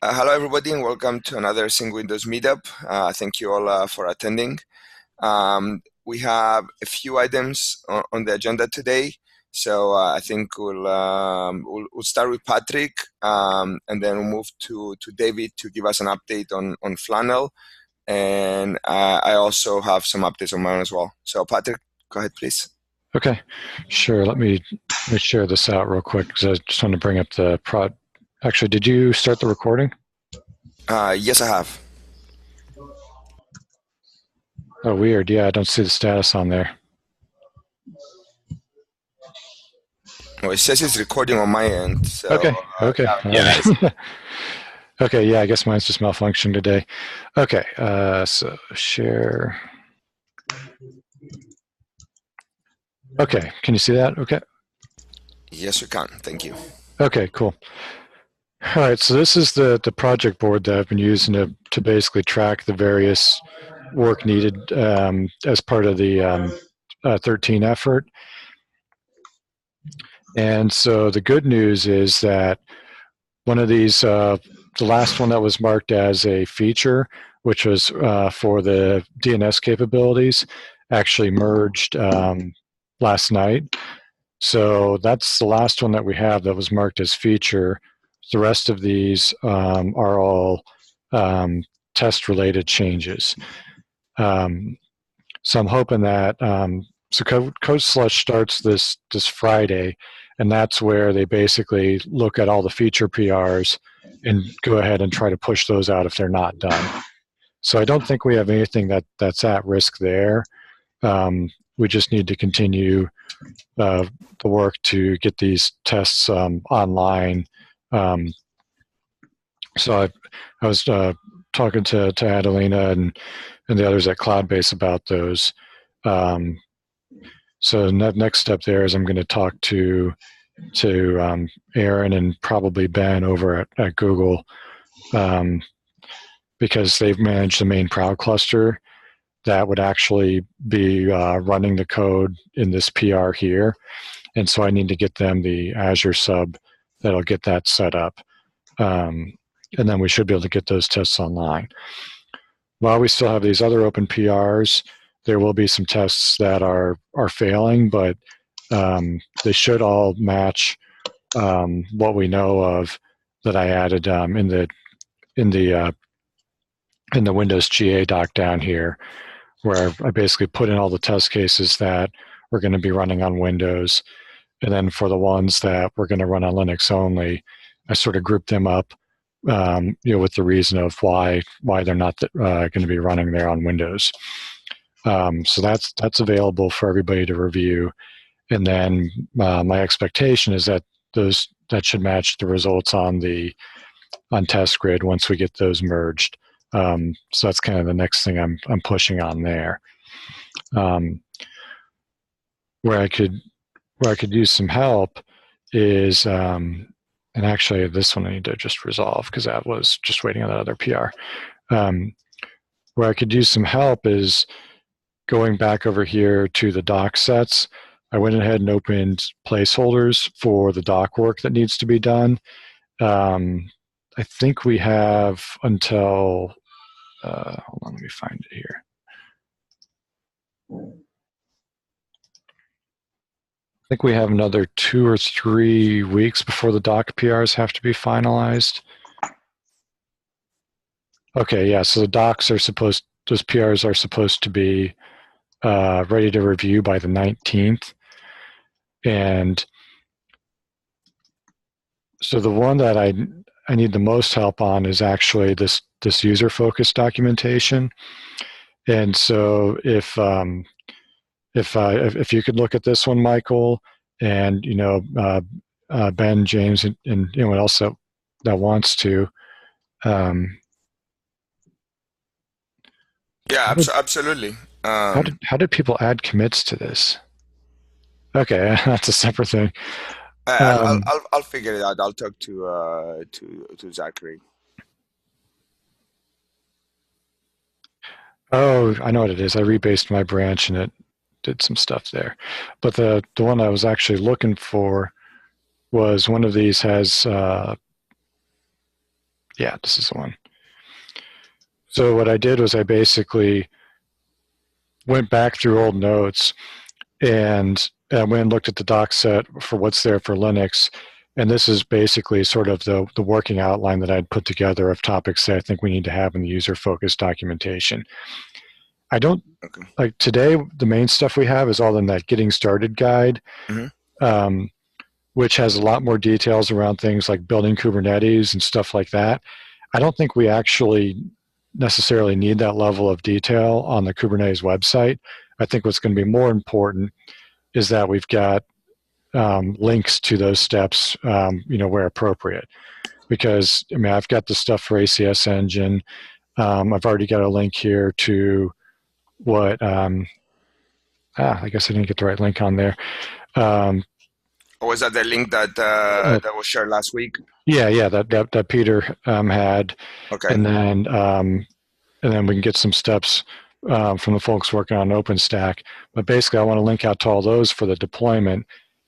Hello, everybody, and welcome to another SIG Windows meetup. Thank you all for attending. We have a few items on the agenda today, so I think we'll start with Patrick, and then we'll move to David to give us an update on Flannel, and I also have some updates on mine as well. So, Patrick, go ahead, please. Okay, sure. Let me share this out real quick because I just want to bring up the prod. Actually, did you start the recording? Yes, I have. Oh, weird. Yeah, I don't see the status on there. Well, it says it's recording on my end. So, okay. Yeah. Okay, yeah, I guess mine's just malfunctioned today. Okay, so share. Okay, can you see that? Okay. Yes, we can. Thank you. Okay, cool. All right, so this is the project board that I've been using to basically track the various work needed as part of the 13 effort. And so the good news is that one of these, the last one that was marked as a feature, which was for the DNS capabilities, actually merged last night. So that's the last one that we have that was marked as feature. The rest of these are all test-related changes. So I'm hoping that so Code Slush starts this Friday, and that's where they basically look at all the feature PRs and go ahead and try to push those out if they're not done. So I don't think we have anything that's at risk there. We just need to continue the work to get these tests online. So I was talking to Adelina and the others at Cloudbase about those. So next step there is I'm going to talk to Aaron and probably Ben over at Google because they've managed the main Proud cluster that would actually be running the code in this PR here. And so I need to get them the Azure sub that'll get that set up. And then we should be able to get those tests online. While we still have these other open PRs, there will be some tests that are failing, but they should all match what we know of that I added in the Windows GA doc down here, where I basically put in all the test cases that we're going to be running on Windows, and then for the ones that we're going to run on Linux only, I sort of grouped them up, with the reason of why they're not going to be running there on Windows. So that's available for everybody to review, and then my expectation is that that should match the results on Test Grid once we get those merged. So that's kind of the next thing I'm pushing on there. Where I could use some help is, and actually this one I need to just resolve because that was just waiting on that other PR. Where I could use some help is going back over here to the doc sets. I went ahead and opened placeholders for the doc work that needs to be done. I think we have until, hold on, let me find it here. I think we have another 2 or 3 weeks before the doc PRs have to be finalized. Okay, yeah, so the docs are those PRs are supposed to be ready to review by the 19th. And so the one that I need the most help on is actually this user-focused documentation. And so if you could look at this one, Michael, and Ben, James, and anyone else that wants to. Yeah, absolutely. How did people add commits to this? Okay, that's a separate thing. I'll figure it out. I'll talk to Zachary. Oh, I know what it is. I rebased my branch and it did some stuff there. But the one I was actually looking for was one of these has Yeah, this is the one. So what I did was I basically went back through old notes and went and looked at the doc set for what's there for Linux. And this is basically sort of the working outline that I'd put together of topics that I think we need to have in the user-focused documentation. I don't, Okay. like today, the main stuff we have is all in that getting started guide, which has a lot more details around things like building Kubernetes and stuff like that. I don't think we actually necessarily need that level of detail on the Kubernetes website. I think what's going to be more important is that we've got links to those steps, where appropriate. Because I mean, I've got the stuff for ACS Engine. I've already got a link here to what. I guess I didn't get the right link on there. Or was that the link that that was shared last week? Yeah, that Peter had, Okay. and then we can get some steps from the folks working on OpenStack. But basically, I want to link out to all those for the deployment.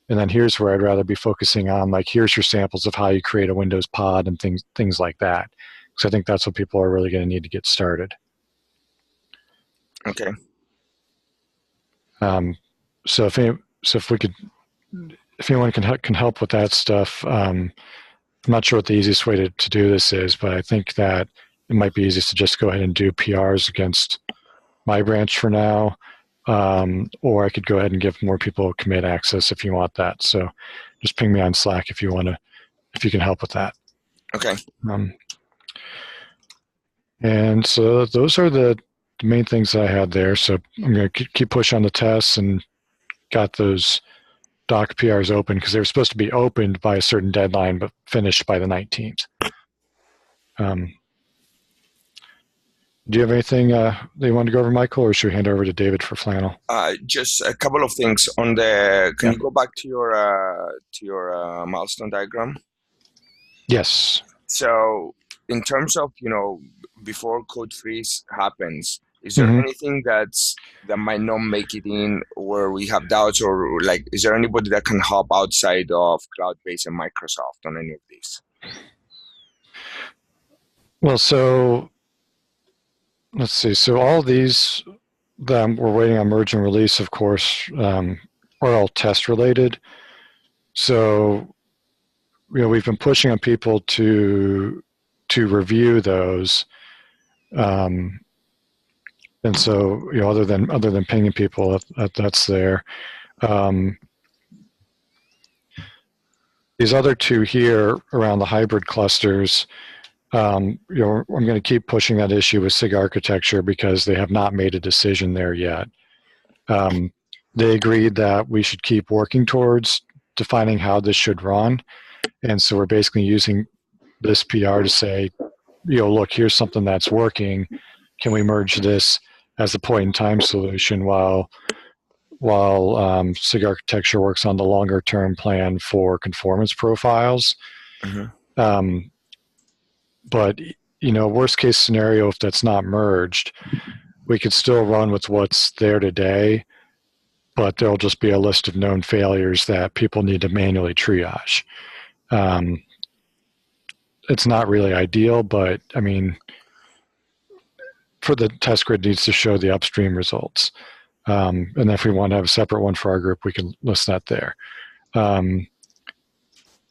And then here's where I'd rather be focusing on, like, here's your samples of how you create a Windows pod and things like that. Because I think that's what people are really going to need to get started. Okay. So if anyone can help with that stuff, I'm not sure what the easiest way to do this is, but I think that it might be easiest to just go ahead and do PRs against my branch for now. Or I could go ahead and give more people commit access if you want that. So just ping me on Slack if you can help with that. Okay. And so those are the main things that I had there. So I'm going to keep pushing on the tests and got those doc PRs open because they were supposed to be opened by a certain deadline, but finished by the 19th. Do you have anything that you want to go over, Michael, or should we hand over to David for Flannel? Just a couple of things on the. Can you go back to your milestone diagram? Yes. So, in terms of before code freeze happens, is there anything that might not make it in, where we have doubts, or like, is there anybody that can help outside of Cloudbase and Microsoft on any of these? Well, so let's see. So all these that we're waiting on merge and release, of course, are all test related. So, we've been pushing on people to review those, and so other than pinging people, that's there. These other two here around the hybrid clusters. I'm going to keep pushing that issue with SIG architecture because they have not made a decision there yet. They agreed that we should keep working towards defining how this should run. And so we're basically using this PR to say, look, here's something that's working. Can we merge this as a point-in-time solution while SIG architecture works on the longer-term plan for conformance profiles? But, worst case scenario, if that's not merged, we could still run with what's there today, but there'll just be a list of known failures that people need to manually triage. It's not really ideal, but I mean, for the test grid needs to show the upstream results. And if we want to have a separate one for our group, we can list that there.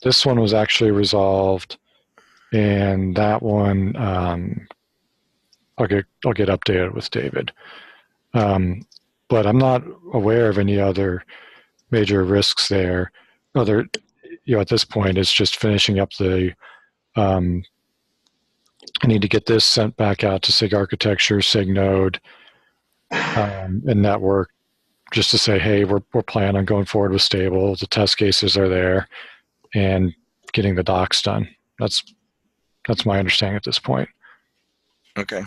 This one was actually resolved. And that one, I'll get updated with David. But I'm not aware of any other major risks there. At this point, it's just finishing up the. I need to get this sent back out to SIG architecture, SIG node, and network, just to say, hey, we're planning on going forward with stable. The test cases are there, and getting the docs done. That's my understanding at this point. Okay.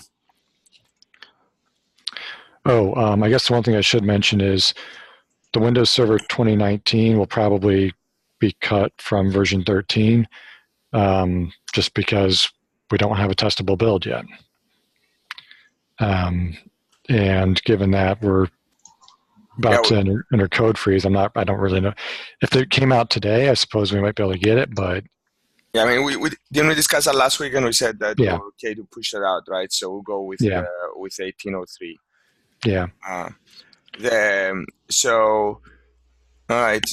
I guess the one thing I should mention is the Windows Server 2019 will probably be cut from version 13, just because we don't have a testable build yet. And given that we're about to enter code freeze, I don't really know. If it came out today, I suppose we might be able to get it, but Yeah, I mean, we didn't we discuss that last week, and we said that Yeah, we're okay to push that out, right? So we'll go yeah, with 1803. yeah, Uh, so all right.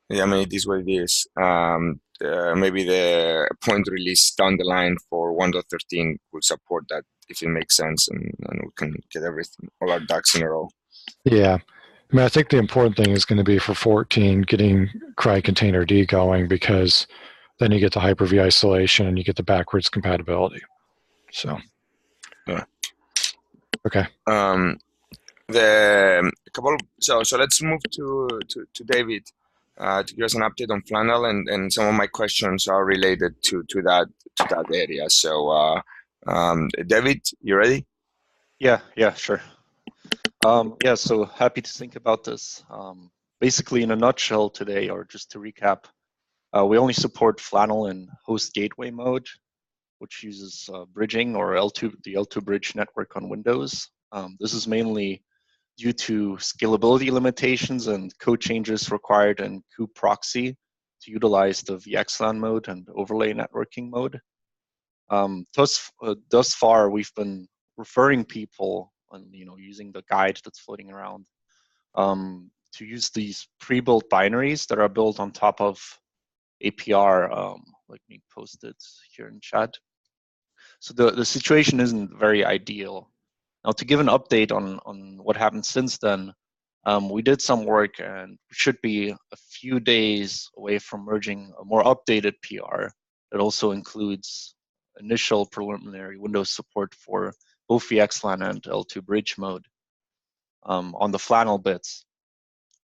Yeah, I mean, it is what it is. Maybe the point release down the line for 1.13 will support that if it makes sense, and we can get everything, all our ducks in a row. yeah. I mean, I think the important thing is going to be for 14 getting CRI container D going, because then you get the Hyper-V isolation and you get the backwards compatibility. So, Yeah. okay. The couple. So let's move to David to give us an update on Flannel, and some of my questions are related to that area. So David, you ready? Yeah, sure. Yeah, so happy to think about this. Basically, in a nutshell today, or just to recap, we only support Flannel in host gateway mode, which uses bridging or the L2 bridge network on Windows. This is mainly due to scalability limitations and code changes required in kubeproxy to utilize the VXLAN mode and overlay networking mode. Thus far, we've been referring people on, using the guide that's floating around to use these pre-built binaries that are built on top of APR, like me posted here in chat. So the situation isn't very ideal. Now, to give an update on what happened since then, we did some work and should be a few days away from merging a more updated PR that also includes initial preliminary Windows support for both VXLAN and L2 bridge mode on the Flannel bits.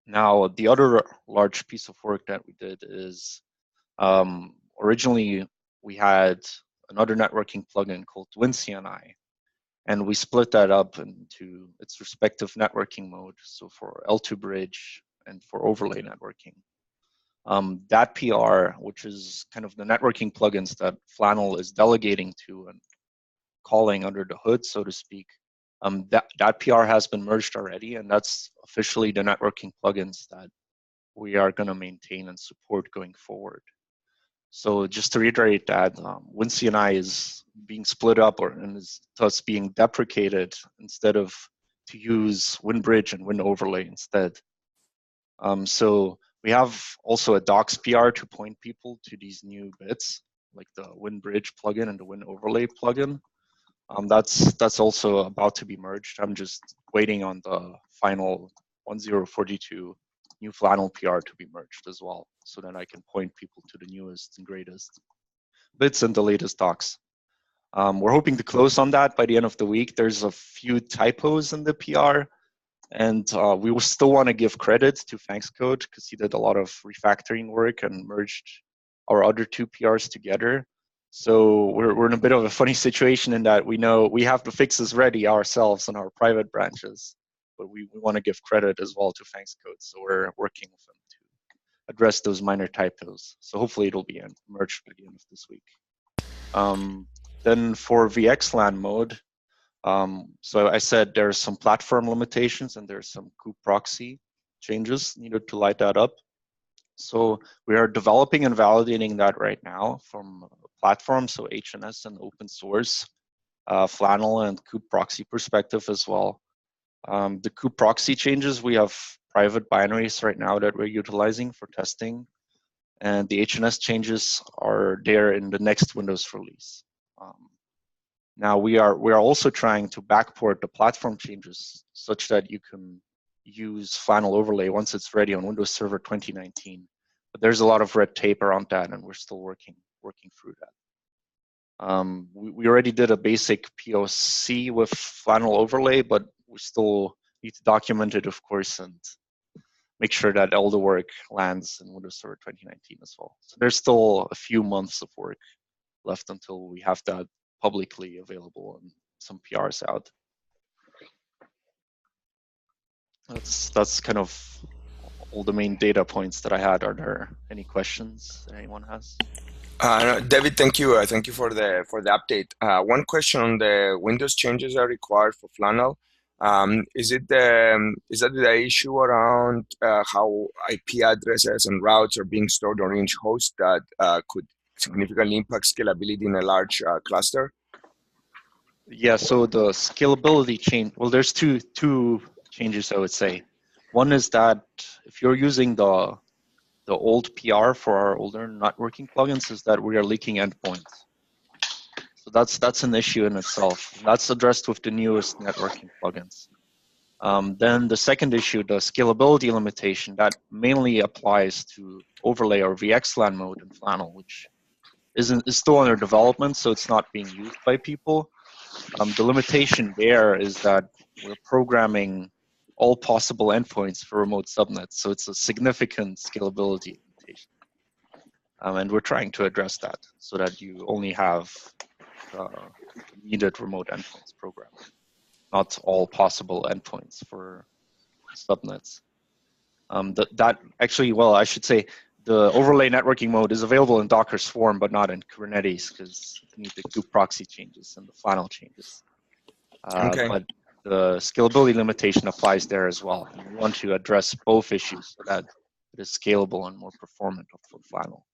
Now, the other large piece of work that we did is originally we had another networking plugin called WinCNI, and we split that up into its respective networking mode. So for L2 bridge and for overlay networking. That PR, which is kind of the networking plugins that Flannel is delegating to and calling under the hood, so to speak, that PR has been merged already, and that's officially the networking plugins that we are going to maintain and support going forward. So just to reiterate that, WinCNI is being split up and is thus being deprecated instead of to use WinBridge and WinOverlay instead. So we have also a docs PR to point people to these new bits, like the WinBridge plugin and the WinOverlay plugin. That's also about to be merged. I'm just waiting on the final 1042 new Flannel PR to be merged as well, so that I can point people to the newest and greatest bits and the latest docs. We're hoping to close on that by the end of the week. There's a few typos in the PR, and we will still want to give credit to ThanksCode because he did a lot of refactoring work and merged our other two PRs together. So we're in a bit of a funny situation in that we know we have the fixes ready ourselves on our private branches, but we want to give credit as well to ThanksCode. So we're working with them to address those minor typos. So hopefully it'll be merged by the end of this week. Then for VXLAN mode, so I said there's some platform limitations and there's some kubeproxy changes needed to light that up. So we are developing and validating that right now from platforms, so HNS and open source, Flannel and kubeproxy perspective as well. The kubeproxy changes, we have private binaries right now that we're utilizing for testing, and the HNS changes are there in the next Windows release. Now we are also trying to backport the platform changes such that you can use Flannel overlay once it's ready on Windows Server 2019. But there's a lot of red tape around that, and we're still working through that. We already did a basic POC with Flannel overlay, but we still need to document it, of course, and make sure that all the work lands in Windows Server 2019 as well. So there's still a few months of work left until we have that publicly available and some PRs out. That's kind of all the main data points that I had. Are there any questions that anyone has? No, David, thank you. Thank you for the update. One question on the Windows changes are required for Flannel. Is that the issue around how IP addresses and routes are being stored on each host that could significantly impact scalability in a large cluster? Yeah, so the scalability change, well, there's two changes I would say. One is that if you're using the old PR for our older networking plugins, is that we are leaking endpoints. So that's an issue in itself. That's addressed with the newest networking plugins. Then the second issue, the scalability limitation, that mainly applies to overlay or VXLAN mode in Flannel, which is still under development, so it's not being used by people. The limitation there is that we're programming all possible endpoints for remote subnets, so it's a significant scalability limitation. And we're trying to address that so that you only have the needed remote endpoints programmed, not all possible endpoints for subnets. That actually, well, I should say the overlay networking mode is available in Docker Swarm, but not in Kubernetes because you need the kube proxy changes and the Flannel changes. Okay. But the scalability limitation applies there as well. And we want to address both issues so that it is scalable and more performant for Flannel.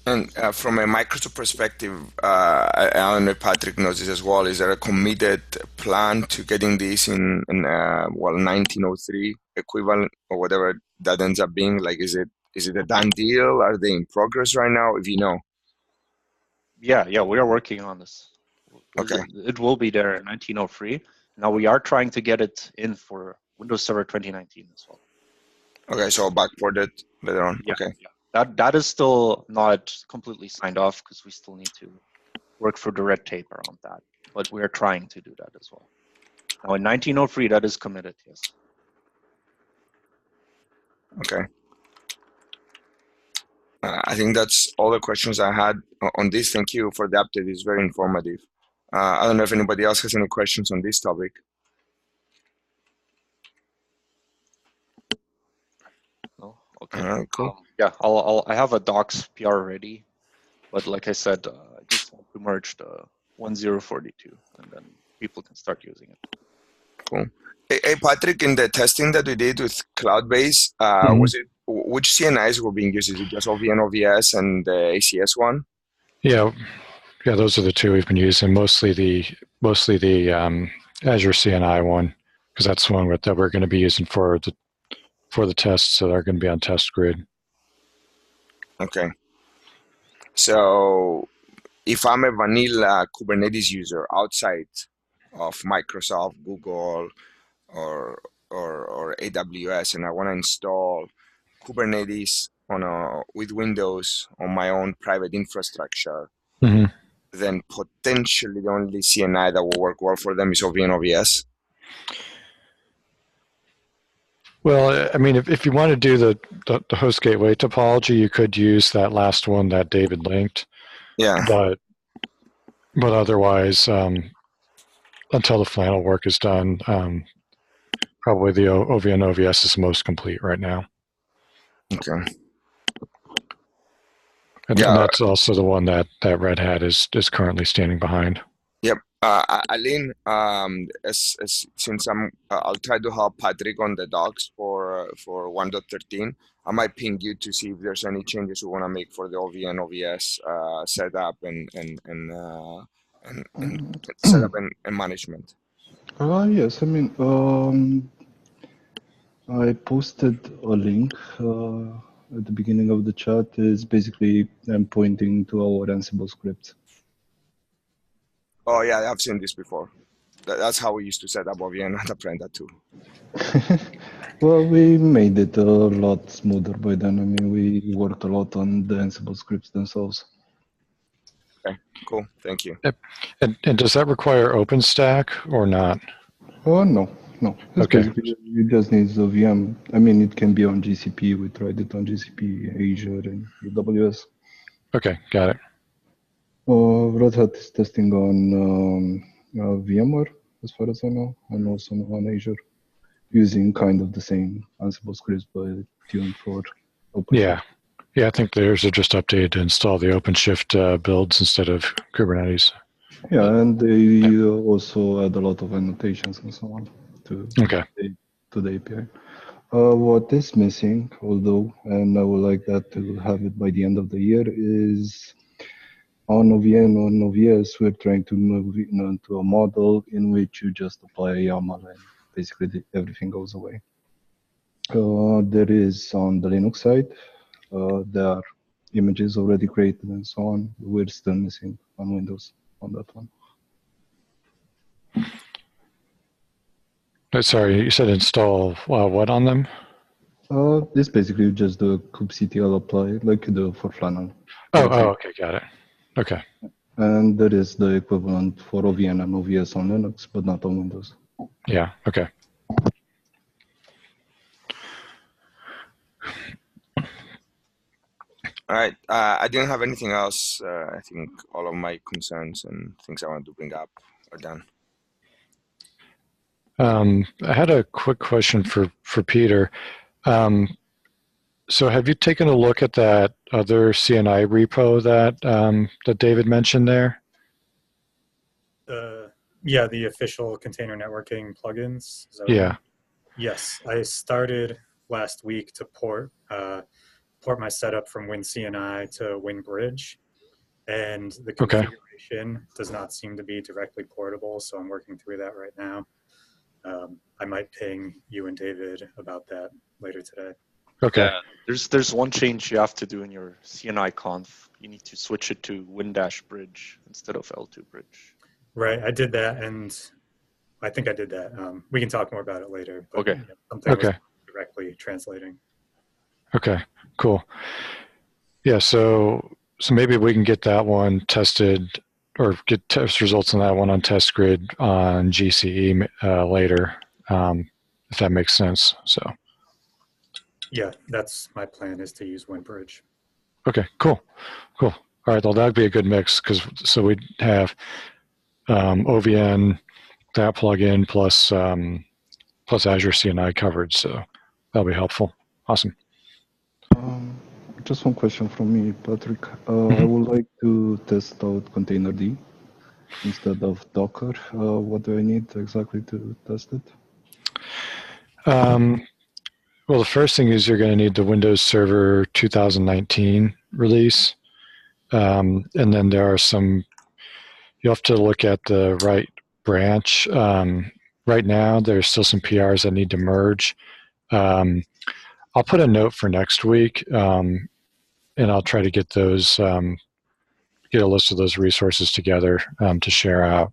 And from a Microsoft perspective, I don't know if Patrick knows this as well, is there a committed plan to getting this in 1903 equivalent or whatever that ends up being? Like, is it a done deal? Are they in progress right now, if you know? Yeah, we are working on this. Okay. It will be there in 1903. Now we are trying to get it in for Windows Server 2019 as well. Okay, so backported later on. Yeah, okay. Yeah. That is still not completely signed off because we still need to work through the red tape around that. But we are trying to do that as well. Now in 1903, that is committed, yes. Okay. I think that's all the questions I had on this. Thank you for the update. It's very informative. I don't know if anybody else has any questions on this topic. No? Okay. Cool. Yeah, I have a docs PR ready, but like I said, I just want to merge the 1042, and then people can start using it. Cool. Hey, Patrick, in the testing that we did with Cloudbase, was it which CNIs were being used? Is it just OVN, OVS, and the ACS one? Yeah, those are the two we've been using. Mostly the Azure CNI one, because that's the one that we're going to be using for the tests that are going to be on test grid. Okay. So if I'm a vanilla Kubernetes user outside of Microsoft, Google, or AWS, and I want to install Kubernetes with Windows on my own private infrastructure, then potentially the only CNI that will work well for them is OVN OVS. Well, I mean, if you want to do the host gateway topology, you could use that last one that David linked. Yeah. But otherwise, until the Flannel work is done, probably the OVN OVS is most complete right now. Okay. And that's also the one that Red Hat is currently standing behind. Yep. Aline, since I'll try to help Patrick on the docs for 1.13. I might ping you to see if there's any changes we want to make for the OVN OVS setup and setup and management. Yes, I mean, I posted a link at the beginning of the chat. Is basically I'm pointing to our Ansible script. Oh yeah, I've seen this before. That's how we used to set up OVN at Apprenda too. Well, we made it a lot smoother by then. I mean, we worked a lot on the Ansible scripts themselves. Okay, cool. Thank you. And does that require OpenStack or not? Oh, no. It's okay. Basically, it just needs a VM. I mean, it can be on GCP. We tried it on GCP, Azure, and AWS. Okay, got it. Red Hat is testing on VMware, as far as I know, and also on Azure, using kind of the same Ansible scripts but tuned for OpenShift. Yeah, I think theirs are just updated to install the OpenShift builds instead of Kubernetes. Yeah, and they also add a lot of annotations and so on to the API. What is missing, although, and I would like that to have it by the end of the year, is on OVN or OVS, we're trying to move into a model in which you just apply a YAML and basically everything goes away. There is on the Linux side, there are images already created and so on. We're still missing on Windows on that one. Sorry, you said install what on them? This basically just the kubectl apply like you do for Flannel. Oh, okay, got it. Okay. And there is the equivalent for OVN and OVS on Linux, but not on Windows. Yeah, okay. All right. I didn't have anything else. I think all of my concerns and things I wanted to bring up are done. I had a quick question for Peter. So have you taken a look at that other CNI repo that David mentioned there? Yeah, the official container networking plugins. Yeah. Yes, I started last week to port my setup from WinCNI to WinBridge, and the configuration does not seem to be directly portable, so I'm working through that right now. I might ping you and David about that later today. Okay. Yeah, there's one change you have to do in your CNI conf. You need to switch it to Win-Bridge instead of L2 bridge. Right, I did that, and I think I did that. We can talk more about it later. But, okay. Yeah, something was directly translating. Okay, cool. Yeah, so maybe we can get that one tested or get test results on that one on test grid on GCE later, if that makes sense. So. Yeah, that's my plan, is to use WinBridge. Okay, cool. All right, well, that'd be a good mix so we'd have OVN, that plugin plus Azure CNI covered. So that'll be helpful. Awesome. Just one question from me, Patrick. I would like to test out Containerd instead of Docker. What do I need exactly to test it? Well, the first thing is you're going to need the Windows Server 2019 release. And then there are you'll have to look at the right branch. Right now, there's still some PRs that need to merge. I'll put a note for next week, and I'll try to get those, get a list of those resources together to share out.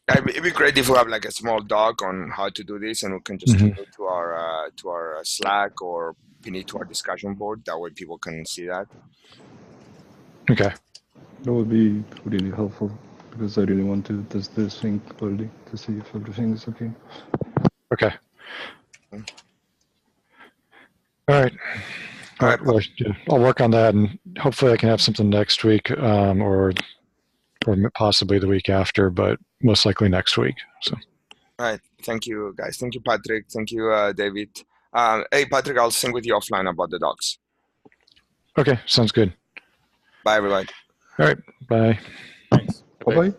It'd be great if we have like a small doc on how to do this, and we can just pin it to our Slack or pin it to our discussion board. That way, people can see that. Okay. That would be really helpful because I really want to test this thing early to see if everything is okay. Okay. All right. Well, I'll work on that, and hopefully I can have something next week, or possibly the week after, but most likely next week. So. All right. Thank you, guys. Thank you, Patrick. Thank you, David. Hey, Patrick, I'll sync with you offline about the docs. Okay, sounds good. Bye, everybody. All right. Bye. Thanks. Bye-bye.